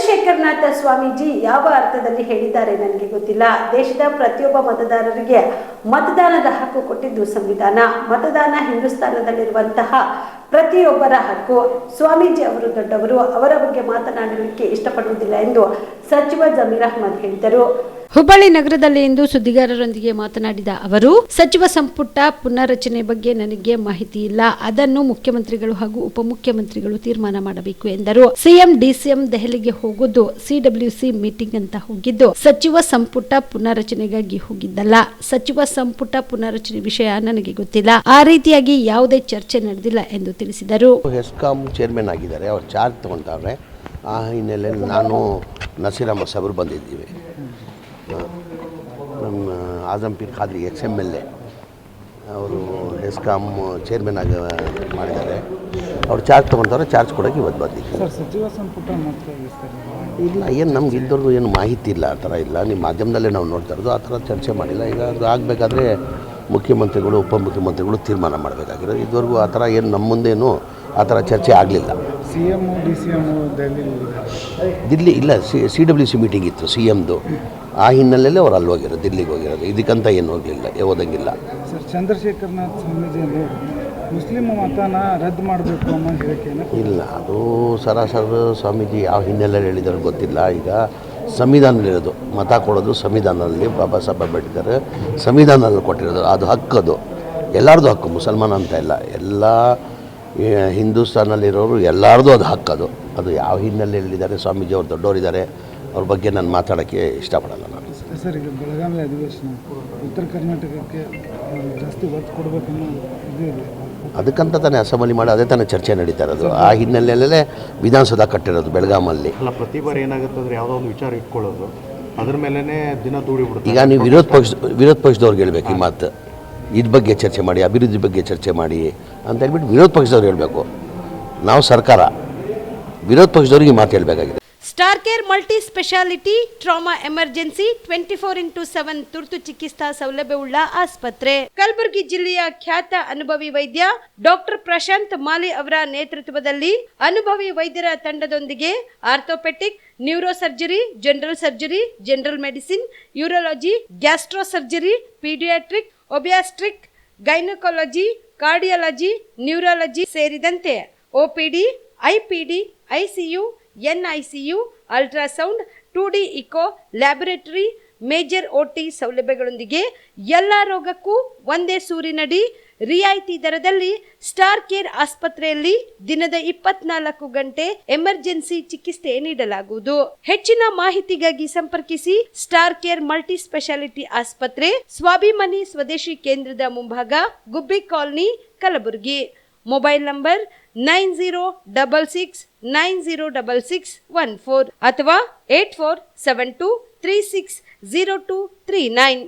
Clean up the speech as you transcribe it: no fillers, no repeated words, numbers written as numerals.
ಚಂದ್ರಶೇಖರನಾಥ ಸ್ವಾಮೀಜಿ ಯಾವ ಅರ್ಥದಲ್ಲಿ ಹೇಳಿದ್ದಾರೆ ನನಗೆ ಗೊತ್ತಿಲ್ಲ. ದೇಶದ ಪ್ರತಿಯೊಬ್ಬ ಮತದಾರರಿಗೆ ಮತದಾನದ ಹಕ್ಕು ಕೊಟ್ಟಿದ್ದು ಸಂವಿಧಾನ. ಮತದಾನ ಹಿಂದೂಸ್ತಾನದಲ್ಲಿರುವಂತಹ ಪ್ರತಿಯೊಬ್ಬರ ಹಕ್ಕು. ಸ್ವಾಮೀಜಿ ಅವರು ದೊಡ್ಡವರು, ಅವರ ಬಗ್ಗೆ ಮಾತನಾಡಲಿಕ್ಕೆ ಇಷ್ಟಪಡುವುದಿಲ್ಲ ಎಂದು ಸಚಿವ ಜಮೀರ್ ಅಹ್ಮದ್ ಹೇಳಿದರು. ಹುಬ್ಬಳ್ಳಿ ನಗರದಲ್ಲಿ ಇಂದು ಸುದ್ದಿಗಾರರೊಂದಿಗೆ ಮಾತನಾಡಿದ ಅವರು, ಸಚಿವ ಸಂಪುಟ ಪುನರ್ರಚನೆ ಬಗ್ಗೆ ನನಗೆ ಮಾಹಿತಿ ಇಲ್ಲ. ಅದನ್ನು ಮುಖ್ಯಮಂತ್ರಿಗಳು ಹಾಗೂ ಉಪಮುಖ್ಯಮಂತ್ರಿಗಳು ತೀರ್ಮಾನ ಮಾಡಬೇಕು ಎಂದರು. ಸಿಎಂ ಡಿಸಿಎಂ ದೆಹಲಿಗೆ ಹೋಗುವುದು ಸಿಡಬ್ಲ್ಯೂಸಿ ಮೀಟಿಂಗ್ ಅಂತ ಹೋಗಿದ್ದು, ಸಚಿವ ಸಂಪುಟ ಪುನರ್ರಚನೆಗಾಗಿ ಹೋಗಿದ್ದಲ್ಲ. ಸಚಿವ ಸಂಪುಟ ಪುನರ್ರಚನೆ ವಿಷಯ ನನಗೆ ಗೊತ್ತಿಲ್ಲ. ಆ ರೀತಿಯಾಗಿ ಯಾವುದೇ ಚರ್ಚೆ ನಡೆದಿಲ್ಲ ಎಂದು ತಿಳಿಸಿದರು. ಹೆಸ್ಕಾಂ ಚೇರ್ಮನ್ ಆಗಿದ್ದಾರೆ, ಅವರು ಚಾರ್ಜ್ ತಗೊಂಡವ್ರೆ. ಆ ಹಿನ್ನೆಲೆಯಲ್ಲಿ ನಾನು ನಸೀರ್ ಅಹಮದ್ ಸಾಹೇಬರು ಬಂದಿದ್ದೀವಿ. ನಮ್ಮ ಆಜಂ ಪೀರ್ ಖಾದ್ರಿ XMLA ಅವರು ಹೆಸ್ಕಾಂ ಚೇರ್ಮನ್ ಆಗಿ ಮಾಡಿದ್ದಾರೆ. ಅವ್ರು ಚಾರ್ಜ್ ತೊಗೊಳ್ತಾರೆ, ಚಾರ್ಜ್ ಕೊಡೋಕ್ಕೆ ಇವತ್ತು ಬಂದಿದ್ದೀವಿ. ಸಚಿವ ಸಂಪುಟ ಇಲ್ಲ, ಏನು ನಮ್ಗೆ ಇದ್ದವ್ರಿಗೂ ಏನು ಮಾಹಿತಿ ಇಲ್ಲ, ಆ ಥರ ಇಲ್ಲ. ನಿಮ್ಮ ಮಾಧ್ಯಮದಲ್ಲೇ ನಾವು ನೋಡ್ತಾ ಇರೋದು, ಆ ಥರ ಚರ್ಚೆ ಮಾಡಿಲ್ಲ. ಈಗ ಅದು ಆಗಬೇಕಾದ್ರೆ ಮುಖ್ಯಮಂತ್ರಿಗಳು ಉಪಮುಖ್ಯಮಂತ್ರಿಗಳು ತೀರ್ಮಾನ ಮಾಡಬೇಕಾಗಿರೋದು. ಇದುವರೆಗೂ ಆ ಥರ ಏನು ನಮ್ಮ ಮುಂದೇನು ಆ ಥರ ಚರ್ಚೆ ಆಗಲಿಲ್ಲ. CM DCM ದಿಲ್ಲಿ ಇಲ್ಲ, CWC ಮೀಟಿಂಗ್ ಇತ್ತು CMದು. ಆ ಹಿನ್ನೆಲೆಯಲ್ಲಿ ಅವ್ರು ಅಲ್ಲಿ ಹೋಗಿರೋದು, ದಿಲ್ಲಿಗೆ ಹೋಗಿರೋದು. ಇದಕ್ಕಂತ ಏನು ಹೋಗಲಿಲ್ಲ, ಓದಂಗಿಲ್ಲ. ಸರ್, ಚಂದ್ರಶೇಖರನಾಥ ಸ್ವಾಮೀಜಿ ಮುಸ್ಲಿಂ ಮತನ ರದ್ದು ಮಾಡಬೇಕು ಅನ್ನೋ ಹೇಳಿಕೆಯನ್ನು ಇಲ್ಲ, ಅದು ಸರಾಸರಿ ಸ್ವಾಮೀಜಿ ಯಾವ ಹಿನ್ನೆಲೆಯಲ್ಲಿ ಹೇಳಿದಾರೆ ಗೊತ್ತಿಲ್ಲ. ಈಗ ಸಂವಿಧಾನದಲ್ಲಿರೋದು, ಮತ ಕೊಡೋದು ಸಂವಿಧಾನದಲ್ಲಿ ಬಾಬಾ ಸಾಹೇಬ್ ಅಂಬೇಡ್ಕರ್ ಸಂವಿಧಾನದಲ್ಲಿ ಕೊಟ್ಟಿರೋದು. ಅದು ಹಕ್ಕದು, ಎಲ್ಲರದು ಹಕ್ಕು, ಮುಸಲ್ಮಾನ ಅಂತ ಇಲ್ಲ, ಎಲ್ಲ ಹಿಂದೂಸ್ತಾನಲ್ಲಿರೋರು ಎಲ್ಲರದು ಅದು ಹಕ್ಕದು. ಅದು ಯಾವ ಹಿನ್ನೆಲೆಯಲ್ಲಿ ಹೇಳಿದ್ದಾರೆ ಸ್ವಾಮೀಜಿ, ಅವ್ರು ದೊಡ್ಡವರಿದ್ದಾರೆ, ಅವ್ರ ಬಗ್ಗೆ ನಾನು ಮಾತಾಡೋಕ್ಕೆ ಇಷ್ಟಪಡಲ್ಲ ನಾನು. ಸರ್, ಈಗ ಬೆಳಗಾವಿ ಅಧಿವೇಶನ ಉತ್ತರ ಕರ್ನಾಟಕಕ್ಕೆ ಜಾಸ್ತಿ ಒತ್ತು ಕೊಡಬೇಕನ್ನೋ ಇದು ಇದೆ. ಅದಕ್ಕಂತ ತಾನೇ ಅಸೆಂಬ್ಲಿ ಮಾಡಿ ಅದೇ ತಾನೇ ಚರ್ಚೆ ನಡೀತಾ ಇರೋದು. ಆ ಹಿನ್ನೆಲೆಯಲ್ಲೇ ವಿಧಾನಸೌಧ ಕಟ್ಟಿರೋದು ಬೆಳಗಾಮಲ್ಲಿ. ಅಲ್ಲ, ಪ್ರತಿ ಬಾರಿ ಏನಾಗುತ್ತೆ ಅಂದರೆ ಯಾವುದೋ ಒಂದು ವಿಚಾರ ಇಟ್ಕೊಳ್ಳೋದು, ಅದ್ರ ಮೇಲೇ ದಿನ ದೂಡಿಬಿಡ್ತಾರೆ. ಈಗ ನೀವು ವಿರೋಧ ಪಕ್ಷದವ್ರಿಗೆ ಹೇಳ್ಬೇಕು ಈ ಮಾತು, ಇದ್ರ ಬಗ್ಗೆ ಚರ್ಚೆ ಮಾಡಿ, ಅಭಿವೃದ್ಧಿ ಬಗ್ಗೆ ಚರ್ಚೆ ಮಾಡಿ ಅಂತ ಹೇಳ್ಬಿಟ್ಟು ವಿರೋಧ ಪಕ್ಷದವ್ರು ಹೇಳಬೇಕು. ನಾವು ಸರ್ಕಾರ, ವಿರೋಧ ಪಕ್ಷದವ್ರಿಗೆ ಮಾತು ಹೇಳಬೇಕಾಗಿದೆ. Star care multi speciality trauma emergency 24x7 ತುರ್ತು ಚಿಕಿತ್ಸಾ ಸೌಲಭ್ಯವುಳ್ಳ ಆಸ್ಪತ್ರೆ. ಕಲಬುರಗಿ ಜಿಲ್ಲೆಯ ಖ್ಯಾತ ಅನುಭವಿ ವೈದ್ಯ ಡಾಕ್ಟರ್ ಪ್ರಶಾಂತ್ ಮಾಲಿ ಅವರ ನೇತೃತ್ವದಲ್ಲಿ ಅನುಭವಿ ವೈದ್ಯರ ತಂಡದೊಂದಿಗೆ orthopaedic, neuro surgery, general surgery, general medicine, urology, gastro surgery, paediatric, obstetric, gynaecology, cardiology, neurology ಸೇರಿದಂತೆ OPD, IPD, ICU, NICU, ultrasound, 2D echo, laboratory, major OT ಸೌಲಭ್ಯಗಳೊಂದಿಗೆ ಎಲ್ಲ ರೋಗಕ್ಕೂ ಒಂದೇ ಸೂರಿನಡಿ ರಿಯಾಯಿತಿ ದರದಲ್ಲಿ ಸ್ಟಾರ್ ಕೇರ್ ಆಸ್ಪತ್ರೆಯಲ್ಲಿ ದಿನದ 24 ಗಂಟೆ ಎಮರ್ಜೆನ್ಸಿ ಚಿಕಿತ್ಸೆ ನೀಡಲಾಗುವುದು. ಹೆಚ್ಚಿನ ಮಾಹಿತಿಗಾಗಿ ಸಂಪರ್ಕಿಸಿ ಸ್ಟಾರ್ ಕೇರ್ ಮಲ್ಟಿ ಸ್ಪೆಷಾಲಿಟಿ ಆಸ್ಪತ್ರೆ, ಸ್ವಾಭಿಮಾನಿ ಸ್ವದೇಶಿ ಕೇಂದ್ರದ ಮುಂಭಾಗ, ಗುಬ್ಬಿ ಕಾಲನಿ, ಕಲಬುರಗಿ. ಮೊಬೈಲ್ ನಂಬರ್ 9066906614 ಅಥವಾ 8472360239.